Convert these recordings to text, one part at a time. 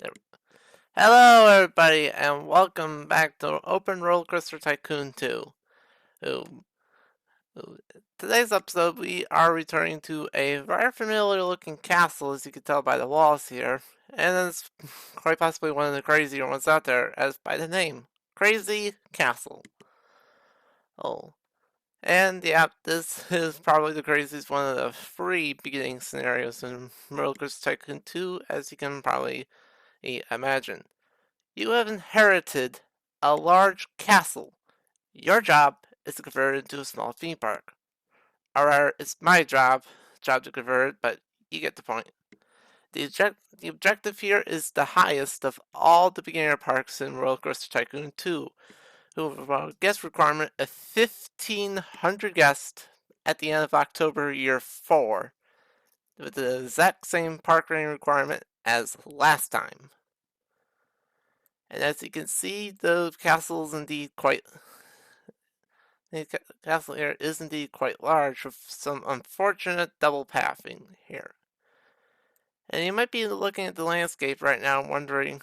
There. Hello, everybody, and welcome back to OpenRCT2 Tycoon 2. Ooh, ooh. Today's episode, we are returning to a very familiar-looking castle, as you can tell by the walls here, and it's quite possibly one of the crazier ones out there, as by the name, Crazy Castle. Oh, and yeah, this is probably the craziest one of the free beginning scenarios in RollerCoaster Tycoon 2, as you can probably imagine. You have inherited a large castle. Your job is to convert it into a small theme park. Or it's my job to convert it, but you get the point. The objective here is the highest of all the beginner parks in Roller Coaster Tycoon 2, who have a guest requirement of 1,500 guests at the end of October year 4, with the exact same park rating requirement as last time. And as you can see, the castle is indeed quite the castle here is indeed quite large, with some unfortunate double pathing here. And you might be looking at the landscape right now, wondering,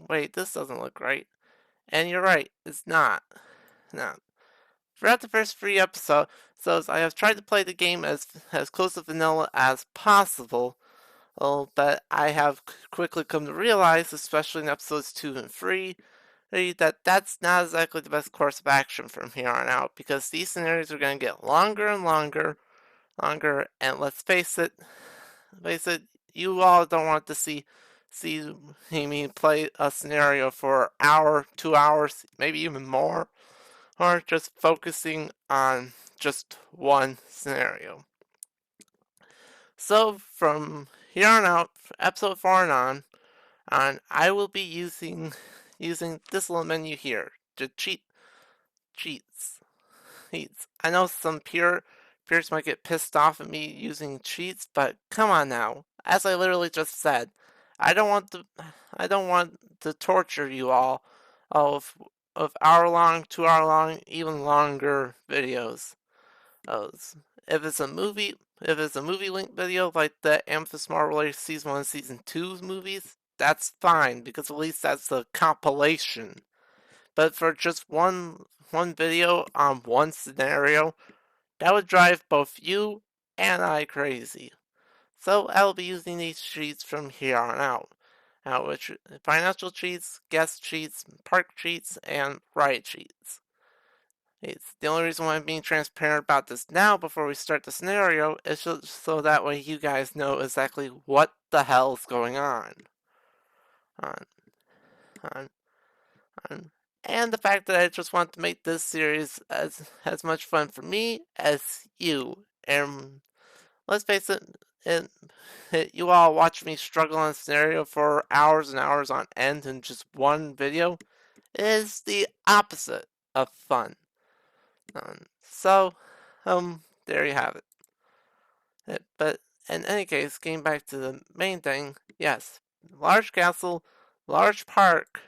wait, this doesn't look right. And you're right, it's not. No. Throughout the first 3 episodes, I have tried to play the game as close to vanilla as possible. But I have quickly come to realize, especially in episodes 2 and 3, that that's not exactly the best course of action from here on out, because these scenarios are going to get longer and longer, and let's face it, you all don't want to see me play a scenario for an hour, 2 hours, maybe even more, or just focusing on just one scenario. So from here on out, episode 4 and on, I will be using this little menu here to cheats. I know some peers might get pissed off at me using cheats, but come on now. As I literally just said, I don't want to torture you all of hour long, 2 hour long, even longer videos. If it's a movie link video like the Amethyst Marvel Season 1 and Season 2 movies, that's fine, because at least that's a compilation. But for just one video on one scenario, that would drive both you and I crazy. So I'll be using these cheats from here on out. Which financial cheats, guest cheats, park cheats, and ride cheats. It's the only reason why I'm being transparent about this now before we start the scenario is just so that way you guys know exactly what the hell's going on. On, on, on. And the fact that I just want to make this series as much fun for me as you. And let's face you all watch me struggle on a scenario for hours and hours on end in just one video is the opposite of fun. So, there you have it. But in any case, getting back to the main thing, yes, large castle, large park.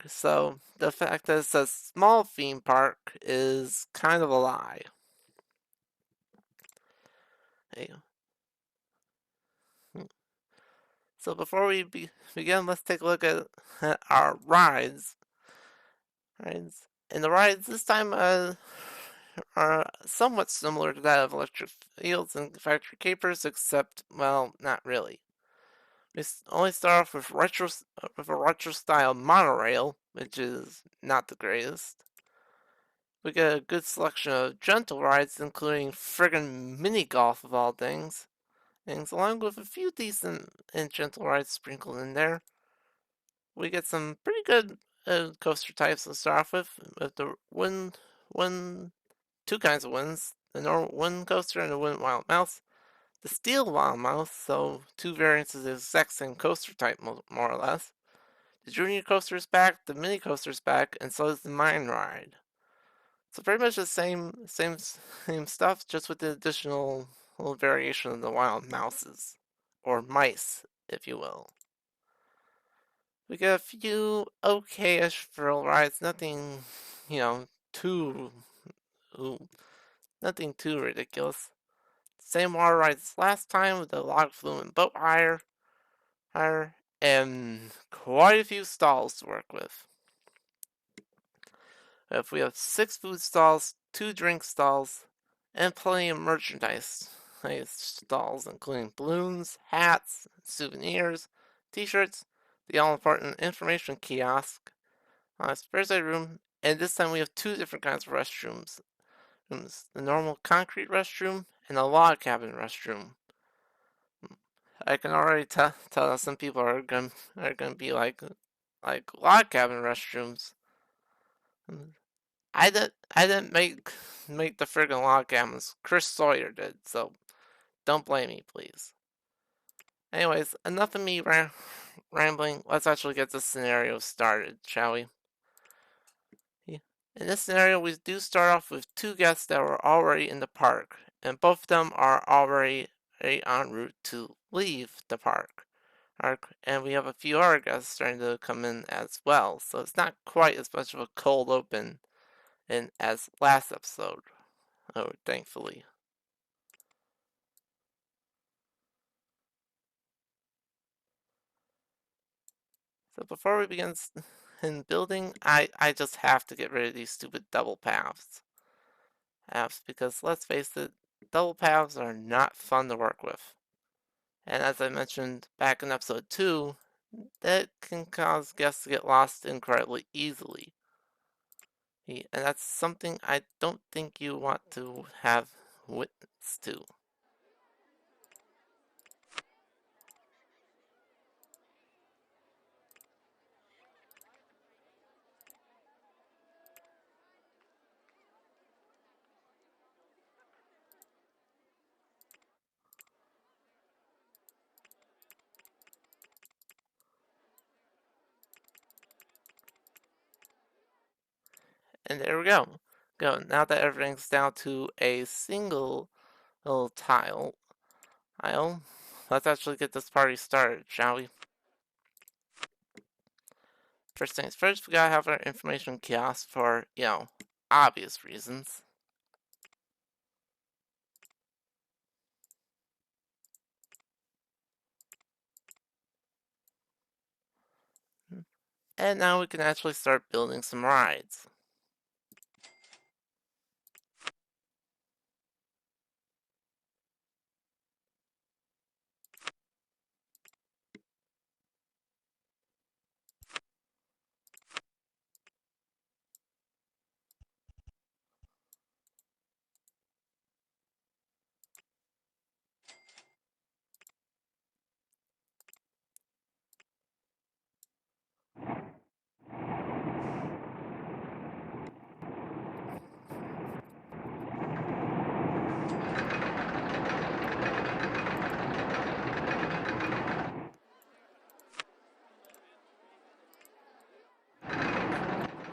So the fact that it's a small theme park is kind of a lie. Hey. So before we begin, let's take a look at our rides. And the rides this time are somewhat similar to that of Electric Fields and Factory Capers, except, well, not really. We only start off with a retro style monorail, which is not the greatest. We get a good selection of gentle rides, including friggin' mini golf of all things, along with a few decent and gentle rides sprinkled in there. We get some pretty good coaster types to start off with the two kinds of winds, the normal wind coaster and the wind wild mouse. The steel wild mouse, so two variants of the exact same coaster type, more or less. The junior coaster is back, the mini coaster is back, and so is the mine ride. So pretty much the same stuff, just with the additional little variation of the wild mouses, or mice, if you will. We got a few okay-ish thrill rides, nothing, too, nothing too ridiculous. Same water rides as last time with the log flume and boat hire, and quite a few stalls to work with. If we have 6 food stalls, 2 drink stalls, and plenty of merchandise stalls, including balloons, hats, souvenirs, t-shirts, the all-important information kiosk, spares room, and this time we have 2 different kinds of restrooms. The normal concrete restroom and a log cabin restroom. I can already tell that some people are gonna be like log cabin restrooms. I didn't make the friggin' log cabins. Chris Sawyer did, so don't blame me, please. Anyways, enough of me rambling. Let's actually get this scenario started, shall we? In this scenario, we do start off with 2 guests that were already in the park, and both of them are already en route to leave the park. And we have a few other guests starting to come in as well, so it's not quite as much of a cold open as last episode. Oh, thankfully. So before we begin in building, I just have to get rid of these stupid double paths. Because let's face it, double paths are not fun to work with. And as I mentioned back in episode 2, that can cause guests to get lost incredibly easily. And that's something I don't think you want to have witness to. And there we go. Now that everything's down to a single little tile, let's actually get this party started, shall we? First things first, we gotta have our information kiosk for, obvious reasons. And now we can actually start building some rides.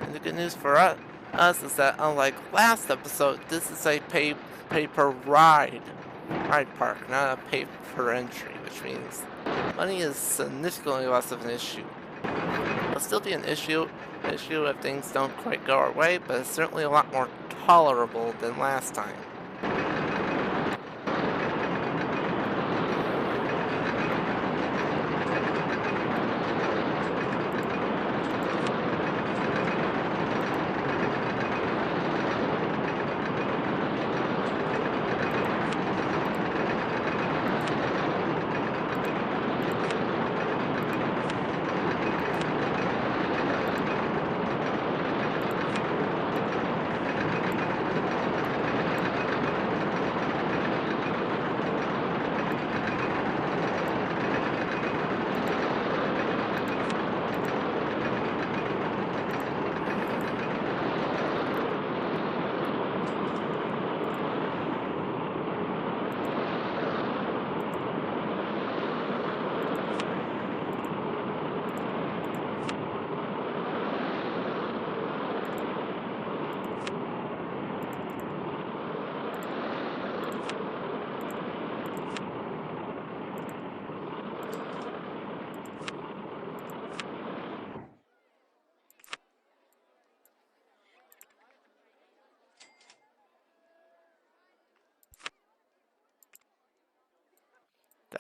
And the good news for us is that unlike last episode, this is a pay-per-ride park, not a pay-per-entry, which means money is significantly less of an issue. It'll still be an issue if things don't quite go our way, but it's certainly a lot more tolerable than last time.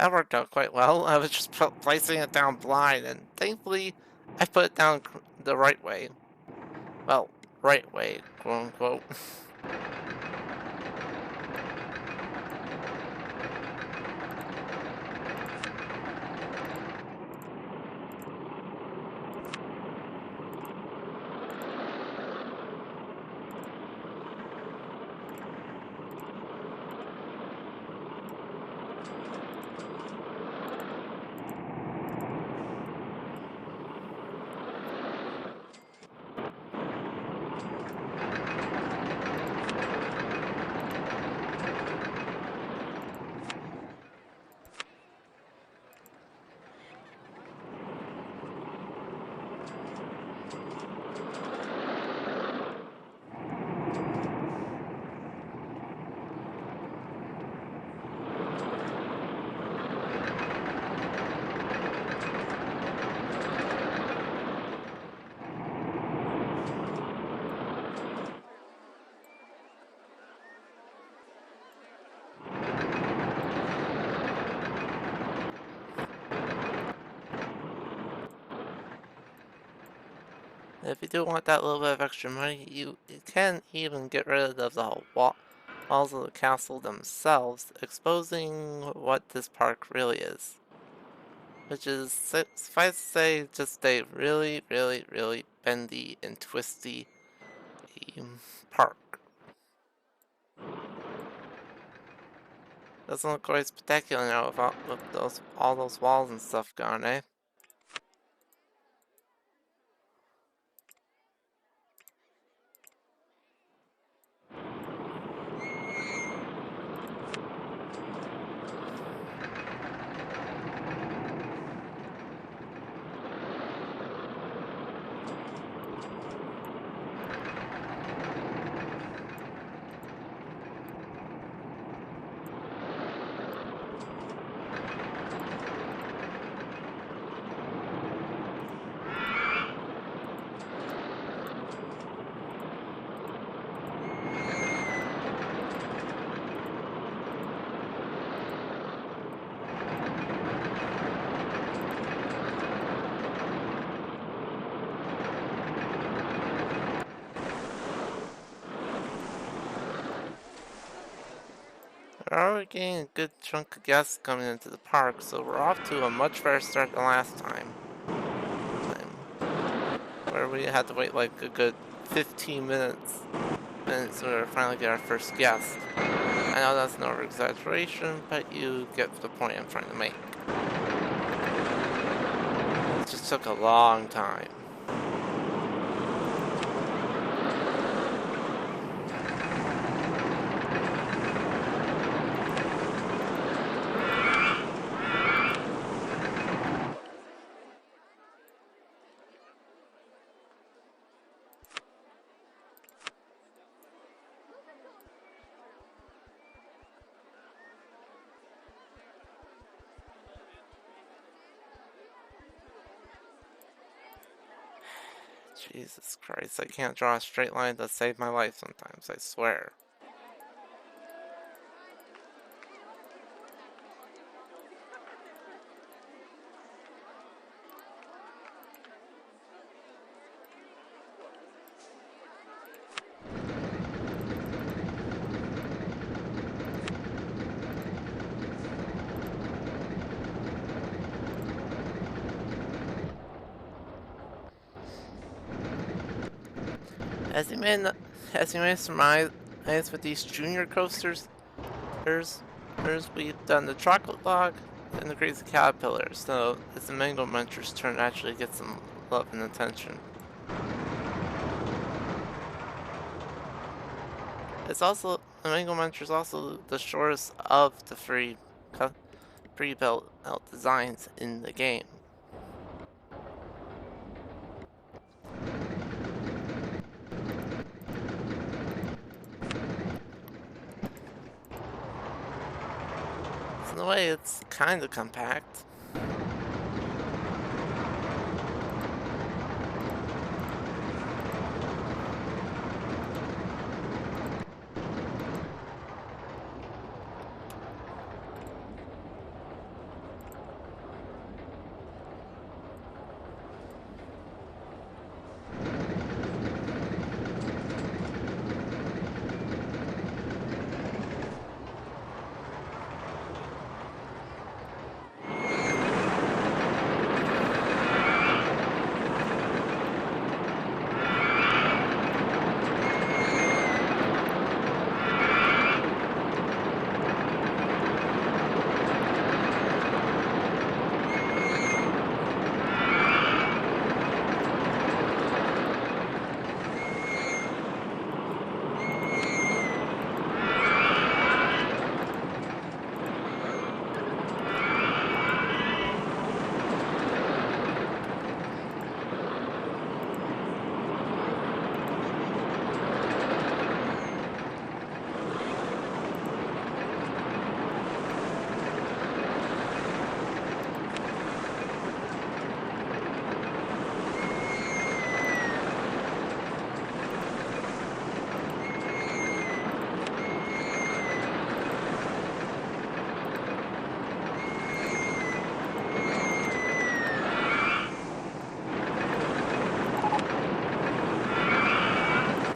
that worked out quite well. I was just placing it down blind, and thankfully, I put it down the right way. Well, right way, quote unquote. If you do want that little bit of extra money, you can even get rid of the walls of the castle themselves, exposing what this park really is. Which is, suffice to say, just a really, really, really bendy and twisty park. Doesn't look quite spectacular now with all those walls and stuff gone, eh? We're already getting a good chunk of guests coming into the park, so we're off to a much better start than last time. Where we had to wait like a good 15 minutes in order to finally get our first guest. I know that's an over-exaggeration, but you get the point I'm trying to make. It just took a long time. Jesus Christ, I can't draw a straight line to save my life sometimes, I swear. As you may surmise with these junior coasters, we've done the chocolate log and the crazy caterpillar, so it's the mango muncher's turn to actually get some love and attention. It's also the mango muncher's also the shortest of the pre-built out designs in the game. In a way, it's kind of compact.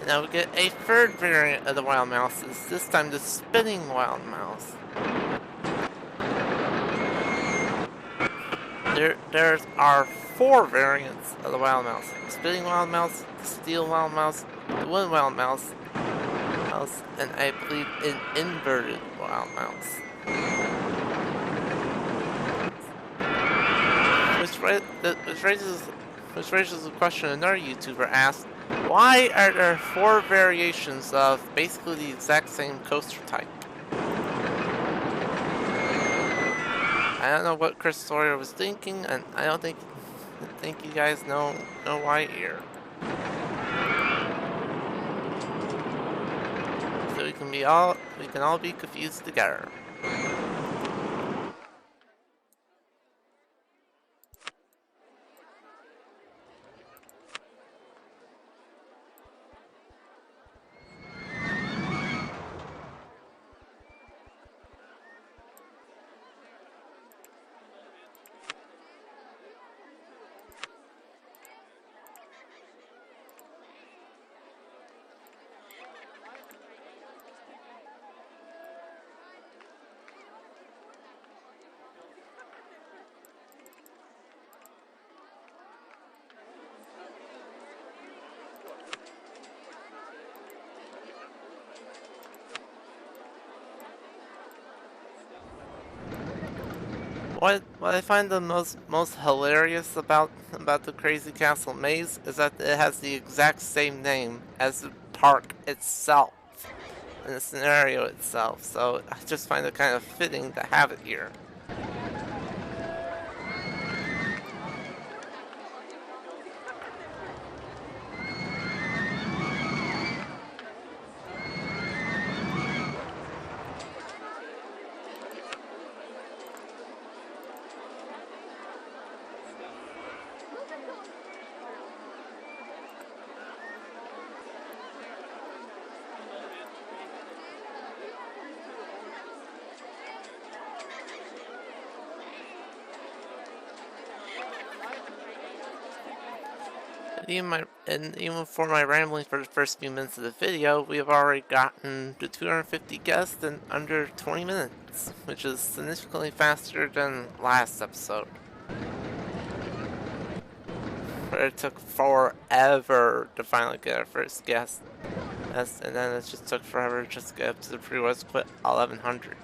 Now we get a third variant of the wild mouses, this time the spinning wild mouse. There are 4 variants of the wild mouse. The spinning wild mouse, the steel wild mouse, the wind wild mouse, and I believe an inverted wild mouse. Which raises a question another YouTuber asked, why are there 4 variations of basically the exact same coaster type? I don't know what Chris Sawyer was thinking, and I don't think you guys know why here. So we can all be confused together. What I find the most hilarious about the Crazy Castle Maze is that it has the exact same name as the park itself and the scenario itself. So I just find it kind of fitting to have it here. Even for my rambling for the first few minutes of the video, we have already gotten to 250 guests in under 20 minutes, which is significantly faster than last episode, where it took forever to finally get our first guest, and then it just took forever just to get up to the prerequisite 1100.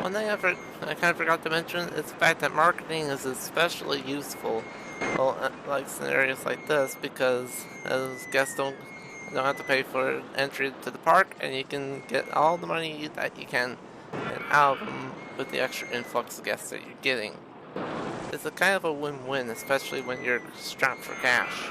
One thing I kind of forgot to mention is the fact that marketing is especially useful, like scenarios like this, because as guests don't have to pay for entry to the park, and you can get all the money that you can out of them with the extra influx of guests that you're getting. It's a kind of a win-win, especially when you're strapped for cash.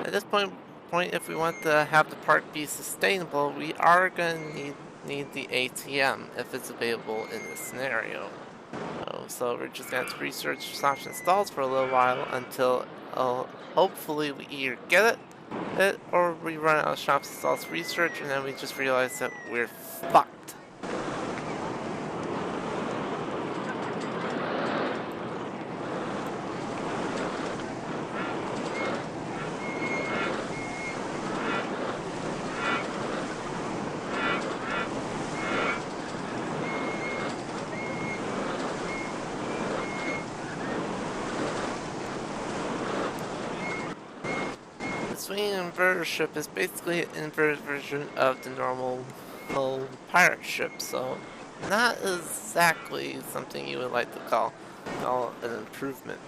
At this point, if we want to have the park be sustainable, we are going to need the ATM if it's available in this scenario. So we're just going to have to research stops and stalls for a little while until hopefully we either get it or we run out of shops and stalls research and then we just realize that we're fucked. The swinging inverter ship is basically an inverted version of the normal pirate ship, so not exactly something you would like to call an improvement.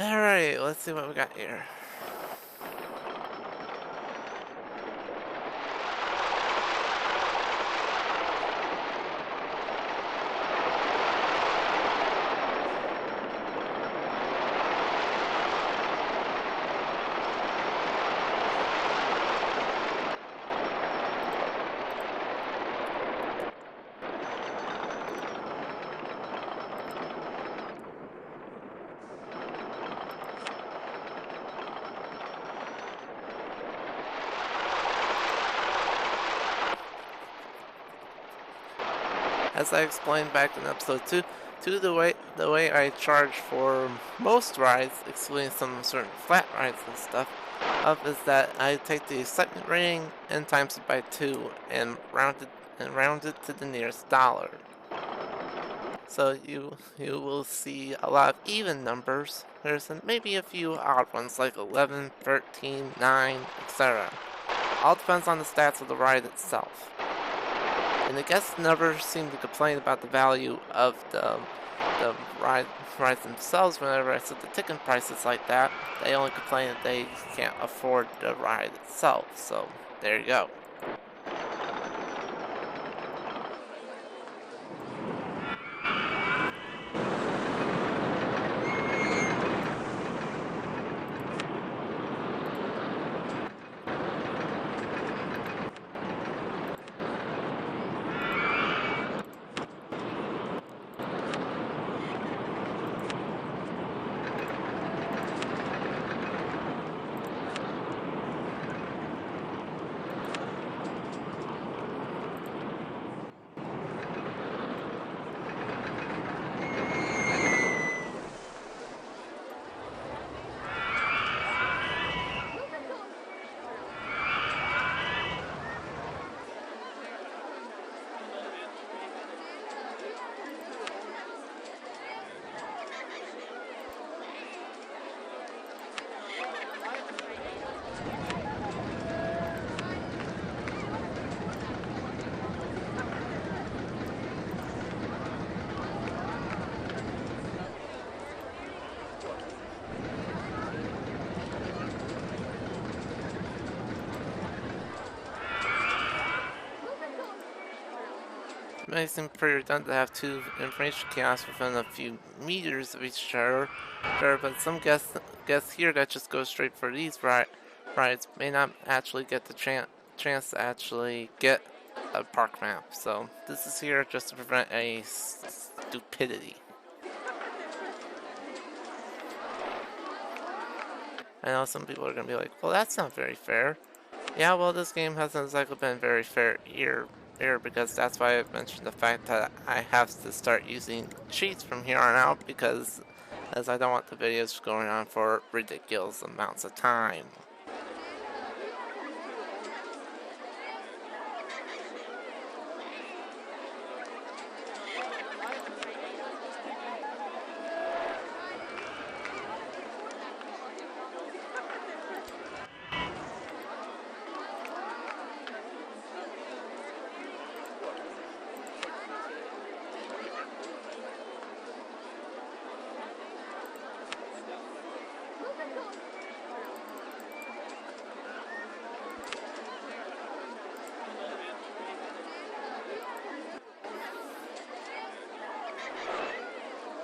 Alright, let's see what we got here. As I explained back in episode 2, Two, the way I charge for most rides, excluding some certain flat rides and stuff, up is that I take the excitement rating and times it by 2 and round it to the nearest dollar. So you will see a lot of even numbers. There's maybe a few odd ones like 11, 13, 9, etc. All depends on the stats of the ride itself. And the guests never seem to complain about the value of the rides themselves whenever I set the ticket prices like that. They only complain that they can't afford the ride itself. So there you go. It may seem pretty redundant to have two information kiosks within a few meters of each other, but some guests here that just go straight for these rides may not actually get the chance to actually get a park map. So this is here just to prevent any stupidity. I know some people are going to be like, well, that's not very fair. Yeah, well, this game hasn't exactly been very fair here, because that's why I mentioned the fact that I have to start using cheats from here on out, because as I don't want the videos going on for ridiculous amounts of time.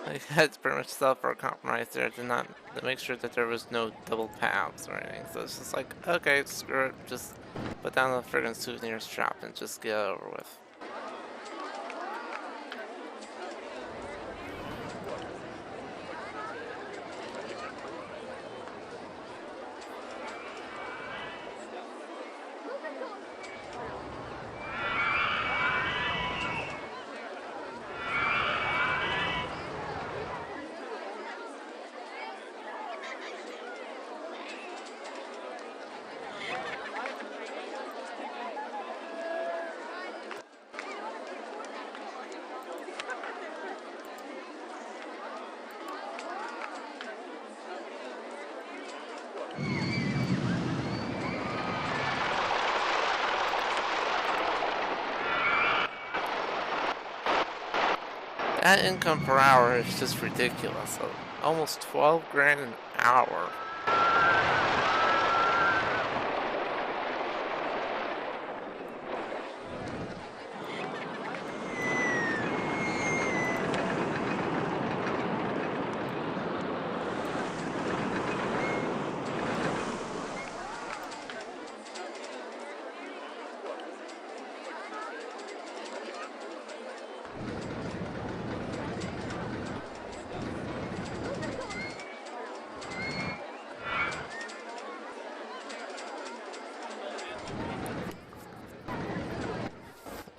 I had to pretty much settle for a compromise there to make sure that there was no double paths or anything. So it's just like, okay, screw it, just put down the friggin' souvenir shop and just get it over with. That income per hour is just ridiculous. Almost 12 grand an hour.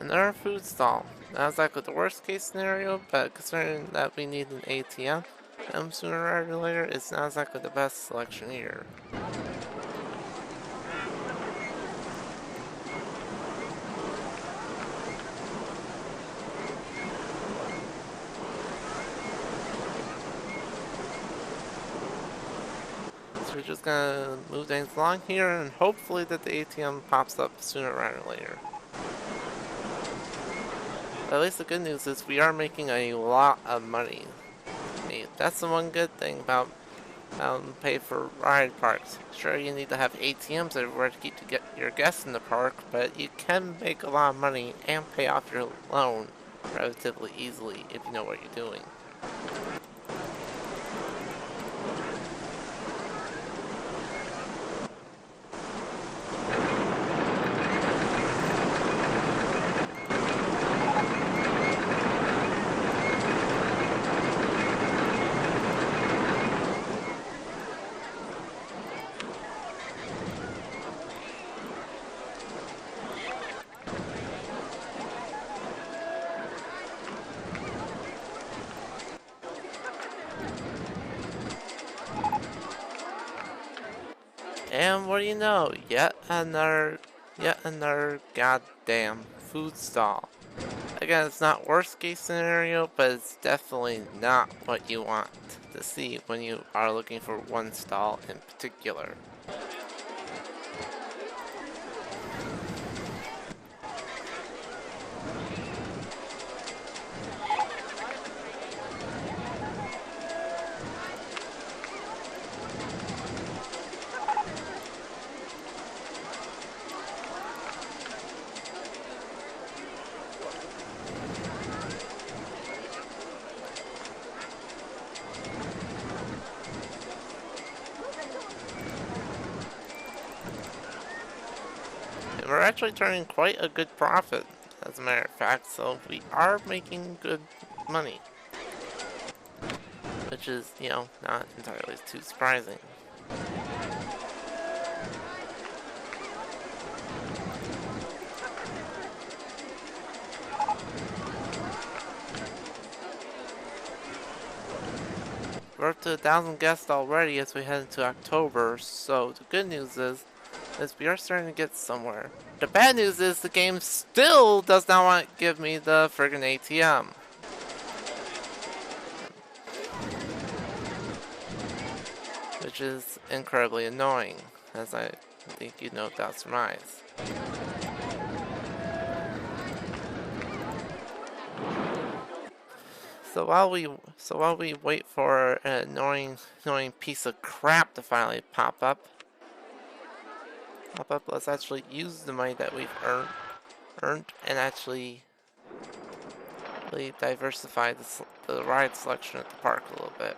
Another food stall. Not exactly the worst case scenario, but considering that we need an ATM, sooner rather than later, it's not exactly the best selection either. So we're just gonna move things along here and hopefully that the ATM pops up sooner rather than later. But at least the good news is we are making a lot of money. Hey, that's the one good thing about pay for ride parks. Sure, you need to have ATMs everywhere to keep your guests in the park, but you can make a lot of money and pay off your loan relatively easily if you know what you're doing. And what do you know? Yet another goddamn food stall. Again, it's not worst case scenario, but it's definitely not what you want to see when you are looking for one stall in particular. And we're actually turning quite a good profit, as a matter of fact, so we are making good money. Which is, you know, not entirely too surprising. We're up to 1,000 guests already as we head into October, so the good news is we are starting to get somewhere. The bad news is the game still does not want to give me the friggin' ATM. Which is incredibly annoying, as I think you know without surmise. So while we wait for an annoying piece of crap to finally pop up, let's actually use the money that we've earned and actually really diversify the ride selection at the park a little bit.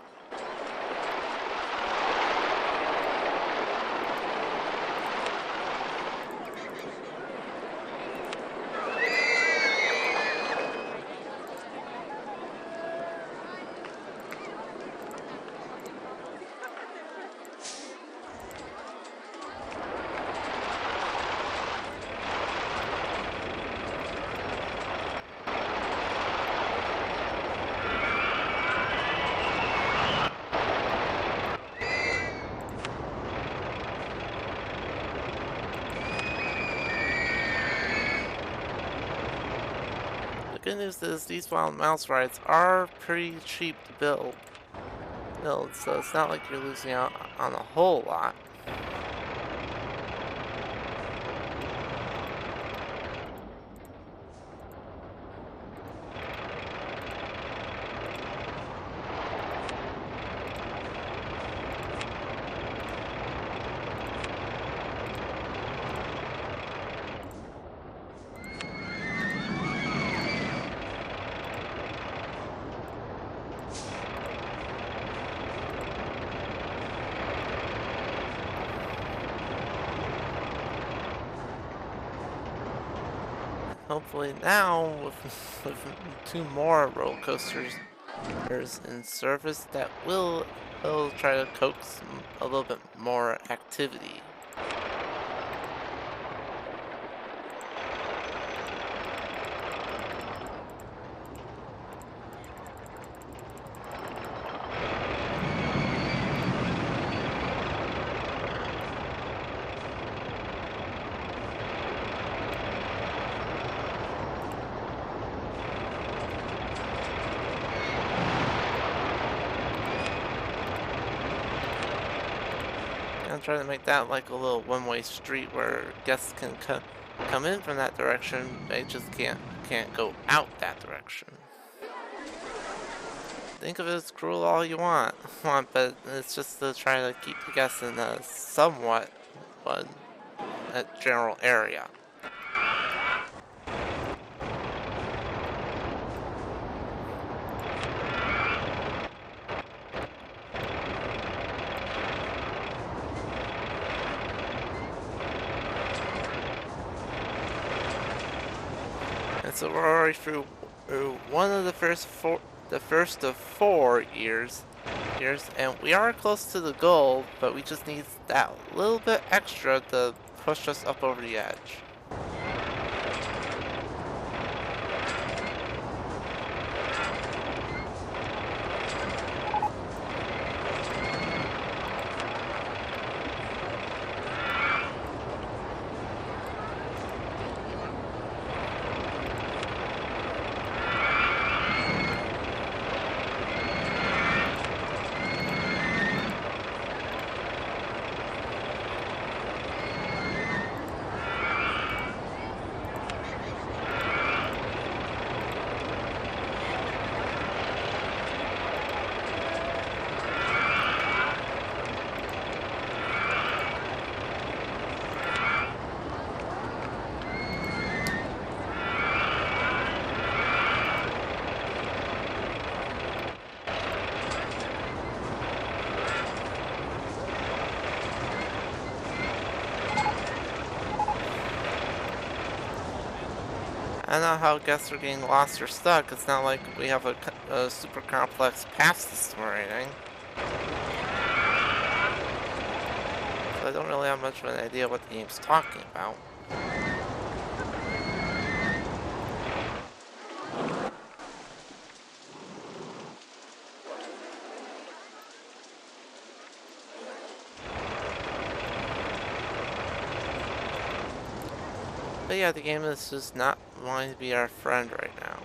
The good news is these wild mouse rides are pretty cheap to build, so it's not like you're losing out on a whole lot. Hopefully now, with 2 more roller coasters in service, that will try to coax a little bit more activity. I'm trying to make that like a little one-way street where guests can come in from that direction. They just can't go out that direction. Think of it as cruel all you want, but it's just to try to keep the guests in a somewhat one general area. And so we're already through one of the first of 4 years, and we are close to the goal, but we just need that little bit extra to push us up over the edge. I don't know how guests are getting lost or stuck. It's not like we have a super complex path system or anything. So I don't really have much of an idea what the game's talking about. But yeah, the game is just not wanting to be our friend right now.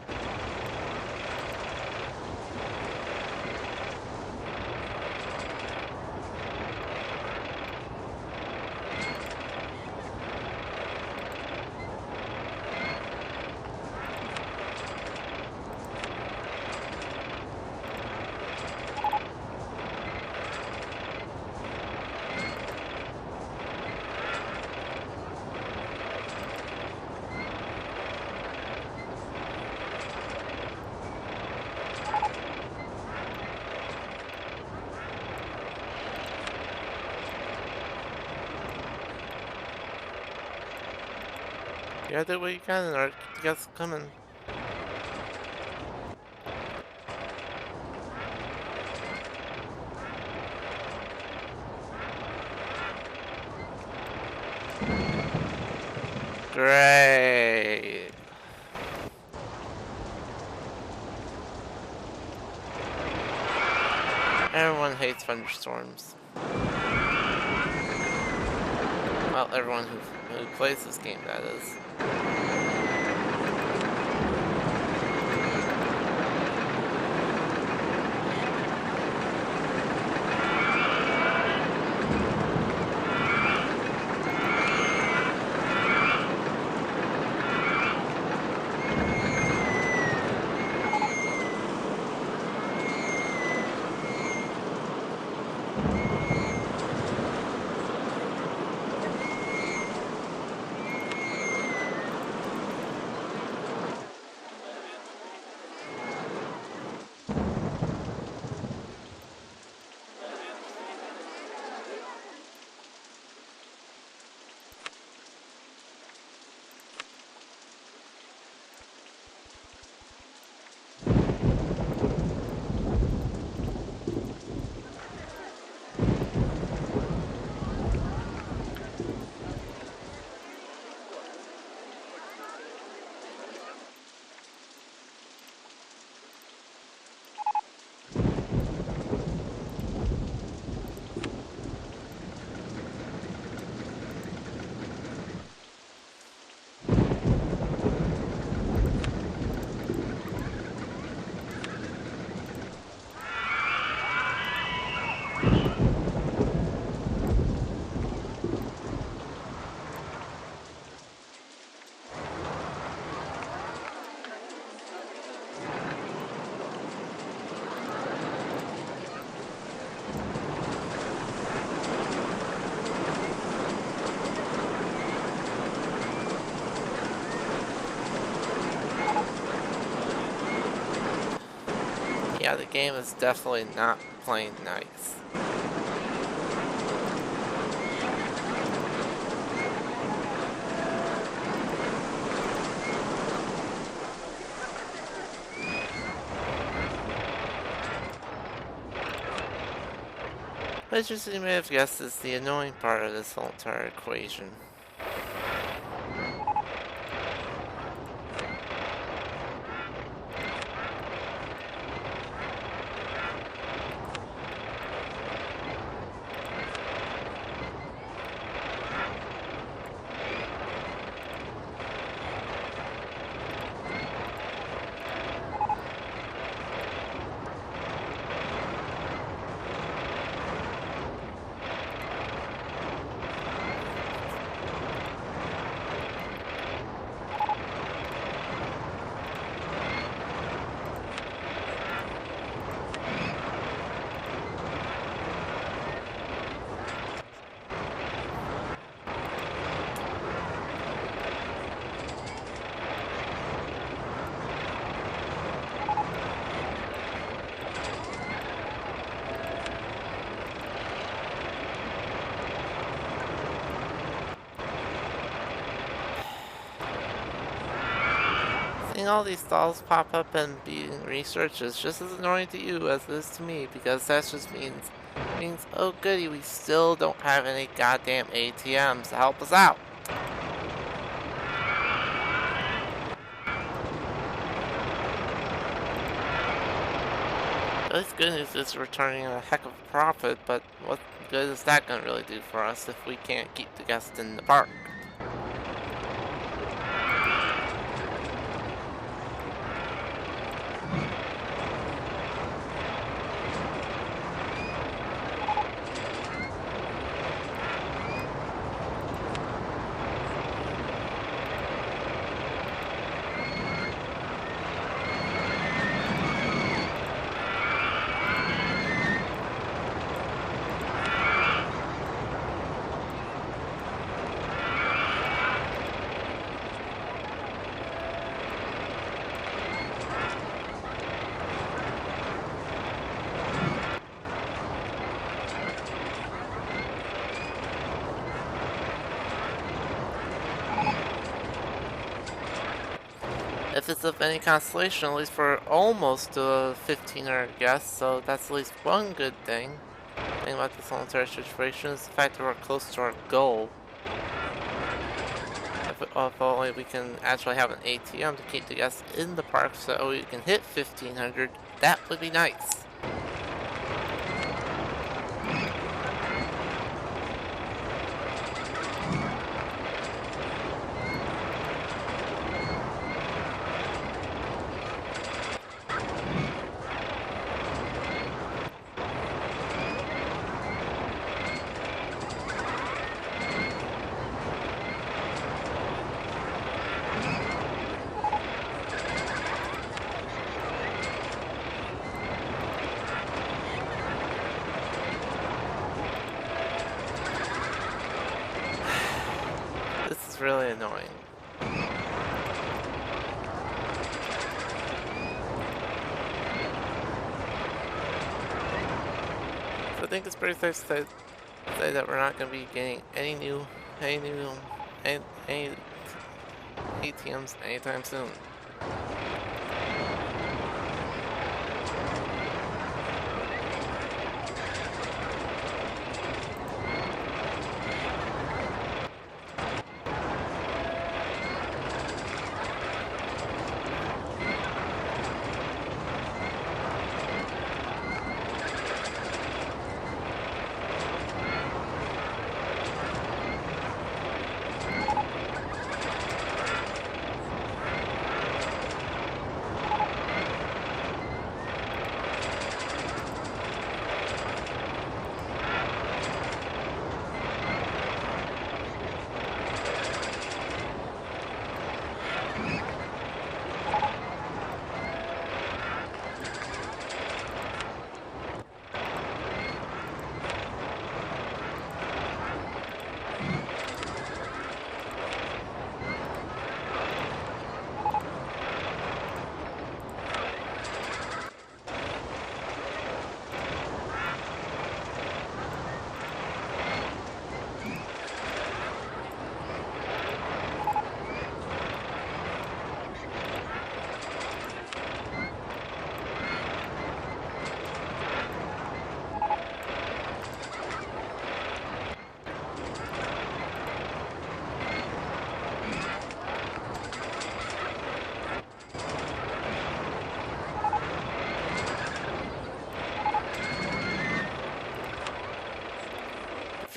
You gotta do what you can or the guests coming. Great. Everyone hates thunderstorms. Well, everyone who plays this game, that is. Yeah, the game is definitely not playing nice. Which, as you may have guessed, is the annoying part of this whole entire equation. Seeing all these stalls pop up and being researched is just as annoying to you as it is to me, because that just means, oh goody, we still don't have any goddamn ATMs to help us out. At least good news is we're turning a heck of a profit, but what good is that gonna really do for us if we can't keep the guests in the park? If it's of any consolation, at least we're almost to 1,500 guests, so that's at least one good thing. The thing about this whole entire situation is the fact that we're close to our goal. If only we can actually have an ATM to keep the guests in the park so we can hit 1,500, that would be nice. This is really annoying. So I think it's pretty safe to say that we're not going to be getting any new ATMs anytime soon.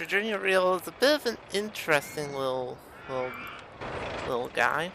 journey reel is a bit of an interesting little guy.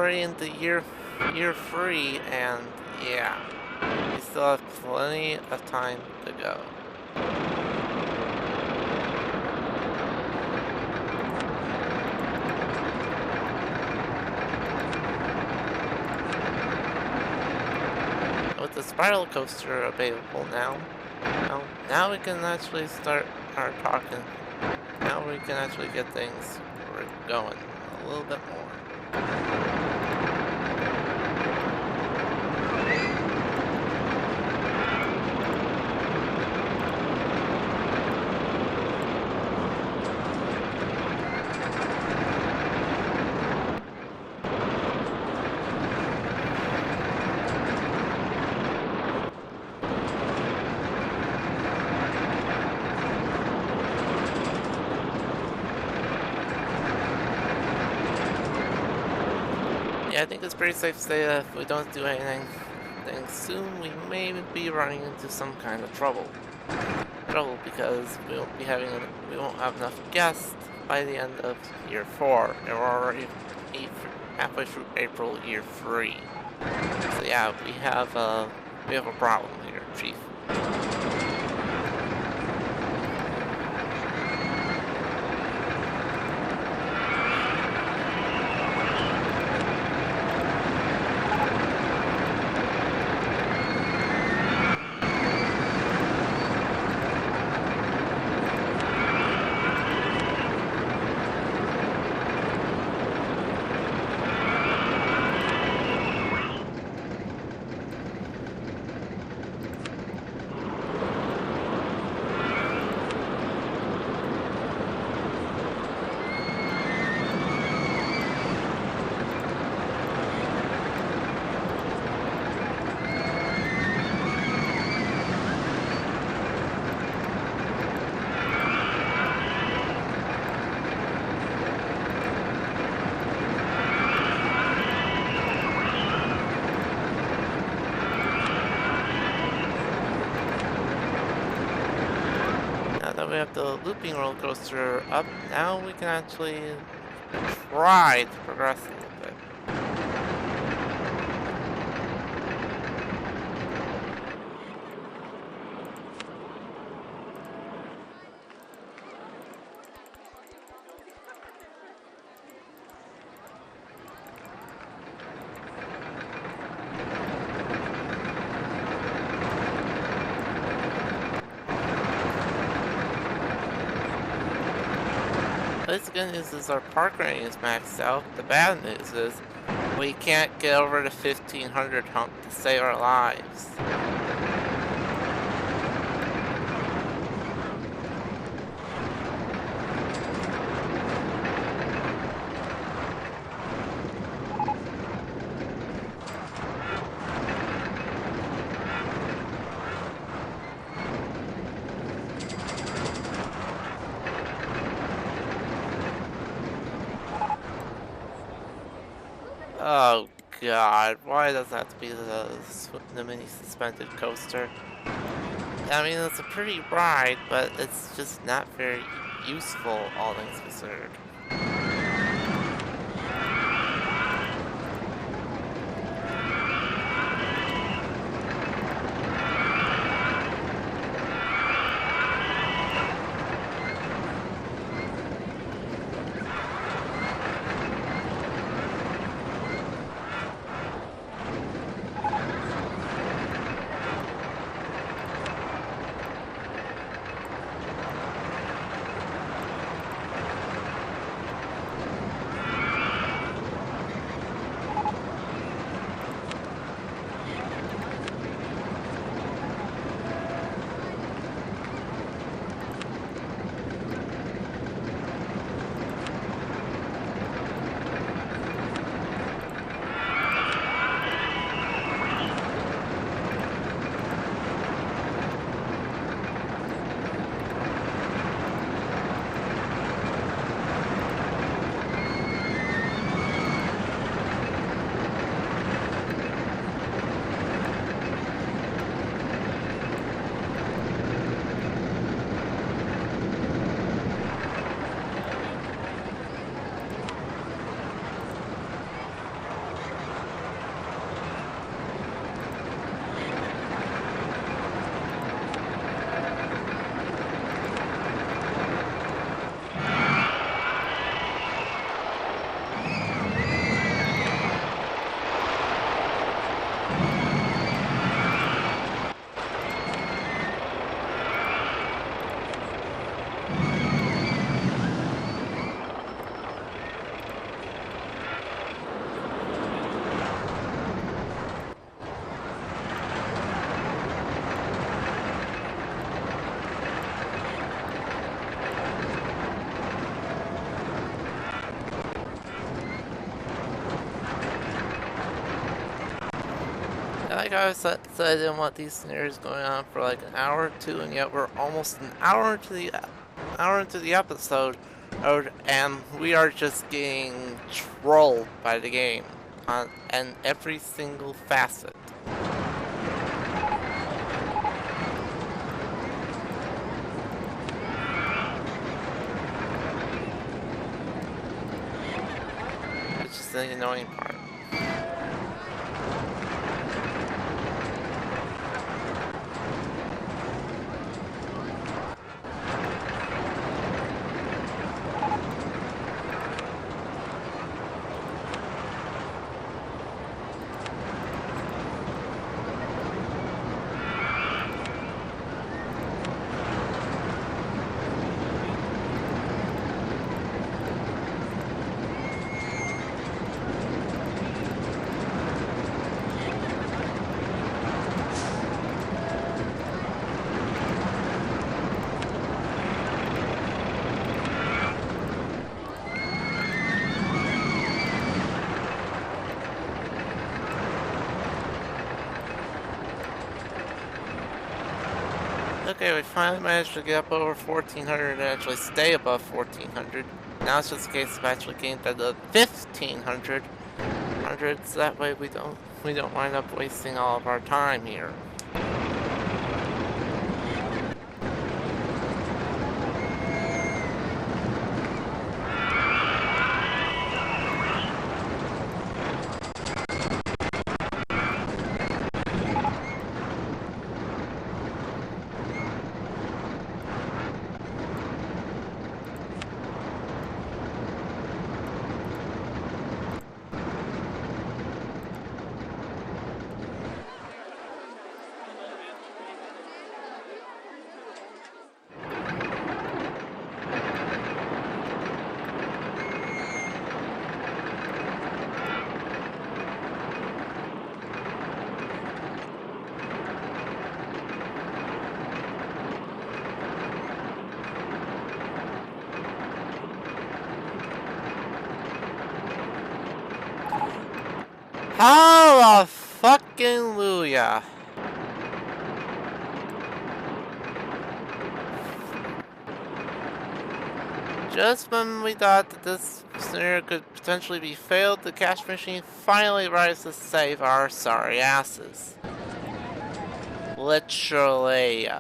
Into year 3, and yeah, we still have plenty of time to go. With the spiral coaster available now we can actually start our talking. Now we can actually get things going a little bit more. Yeah, I think it's pretty safe to say that if we don't do anything soon, we may be running into some kind of trouble. Because we won't have enough guests by the end of year 4, and we're already halfway through April year 3. So yeah, we have a problem here, Chief. We have the looping roller coaster up. Now we can actually try to progress a little bit. least the good news is our park rating is maxed out. The bad news is we can't get over the 1500 hump to save our lives. Oh god, why does that have to be the mini suspended coaster? I mean, it's a pretty ride, but it's just not very useful, all things considered. Like I said, I didn't want these scenarios going on for like an hour or two, and yet we're almost an hour into the episode, and we are just getting trolled by the game on every single facet. Which is the annoying part. Okay, we finally managed to get up over 1400 and actually stay above 1400. Now it's just a case of actually getting to the 1500 hundreds. That way we don't wind up wasting all of our time here. Hallelujah. Just when we thought that this scenario could potentially be failed, the cash machine finally arrives to save our sorry asses. Literally.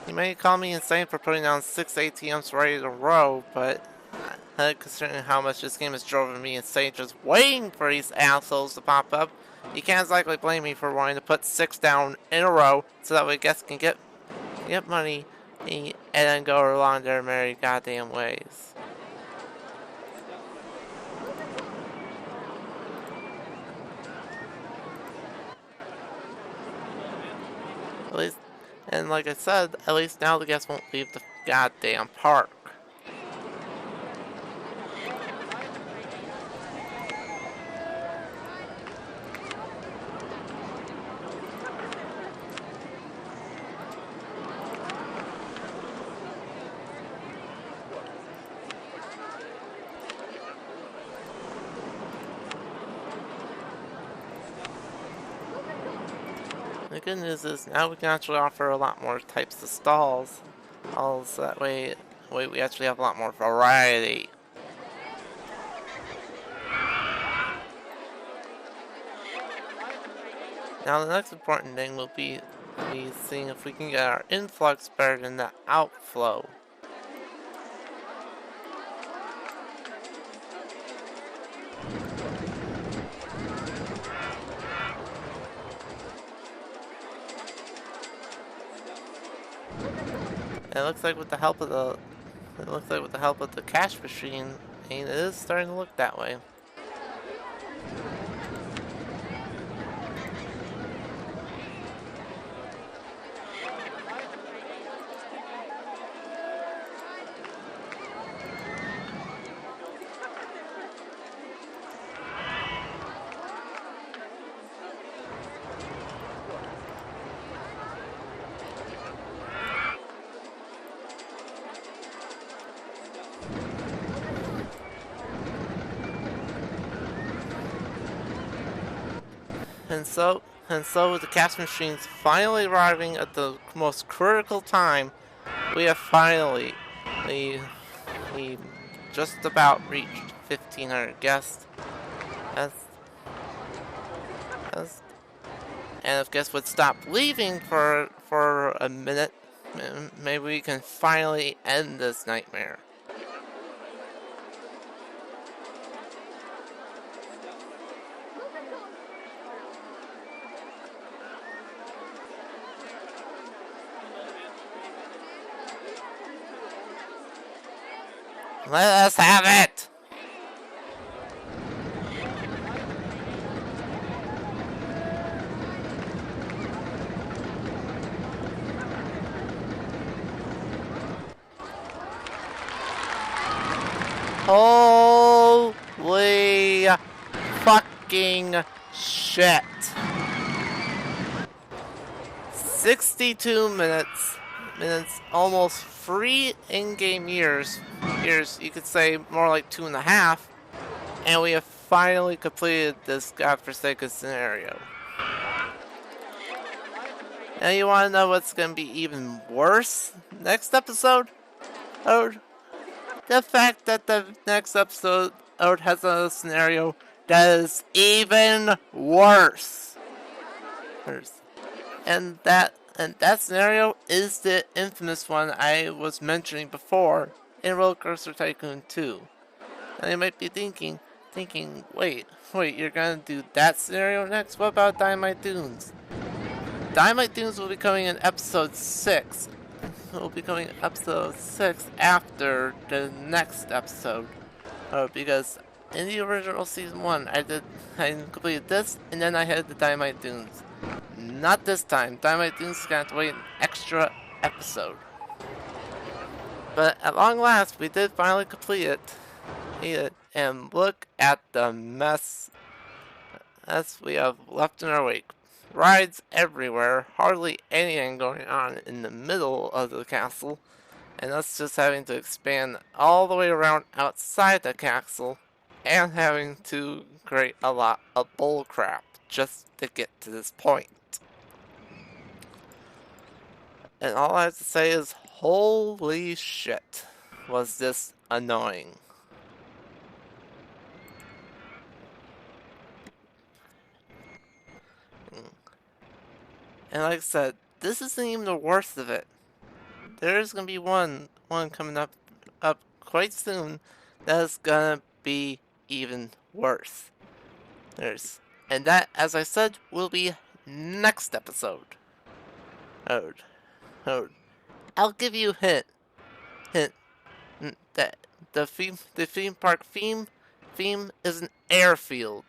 You may call me insane for putting down 6 ATMs right in a row, but considering how much this game has driven me insane just waiting for these assholes to pop up, you can't exactly blame me for wanting to put 6 down in a row so that way guests can get money and then go along their merry goddamn ways. At least, and like I said, at least now the guests won't leave the goddamn park. The good news is now we can actually offer a lot more types of stalls. So that way we actually have a lot more variety. Now the next important thing will be seeing if we can get our influx better than the outflow. And it looks like with the help of the cash machine, it is starting to look that way. And so with the cash machines finally arriving at the most critical time, we have finally we just about reached 1,500 guests. And if guests would stop leaving for a minute, maybe we can finally end this nightmare. Let us have it! Holy fucking shit. 62 minutes, almost 3 in-game years, you could say more like 2.5, and we have finally completed this godforsaken scenario. Now you want to know what's going to be even worse next episode? The fact that the next episode has a scenario that is even worse. And that scenario is the infamous one I was mentioning before in Roller Coaster Tycoon 2. And you might be thinking, wait, you're gonna do that scenario next? What about Dynamite Dunes? Dynamite Dunes will be coming in episode 6. It will be coming in episode 6 after the next episode. Because in the original season 1, I completed this, and then I had the Dynamite Dunes. Not this time. Dynamite Dunes is gonna have to wait an extra episode. But at long last, we did finally complete it. And look at the mess we have left in our wake. Rides everywhere, hardly anything going on in the middle of the castle, and us just having to expand all the way around outside the castle, and having to create a lot of bullcrap just to get to this point. And all I have to say is, holy shit, was this annoying. And like I said, this isn't even the worst of it. There's gonna be one coming up quite soon that's gonna be even worse. And that, as I said, will be next episode. I'll give you a hint that the theme park theme is an airfield.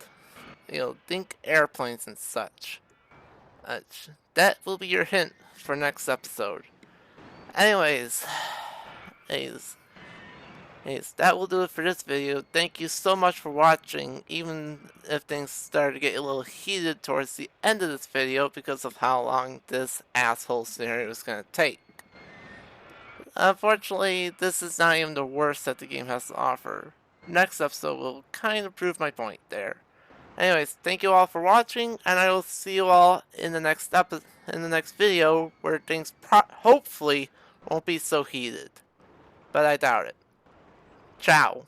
Think airplanes and such. That will be your hint for next episode. Anyways, that will do it for this video. Thank you so much for watching, even if things started to get a little heated towards the end of this video because of how long this asshole scenario is going to take. Unfortunately, this is not even the worst that the game has to offer. Next episode will kind of prove my point there. Anyways, thank you all for watching, and I will see you all in the next video, where things hopefully won't be so heated. But I doubt it. Ciao.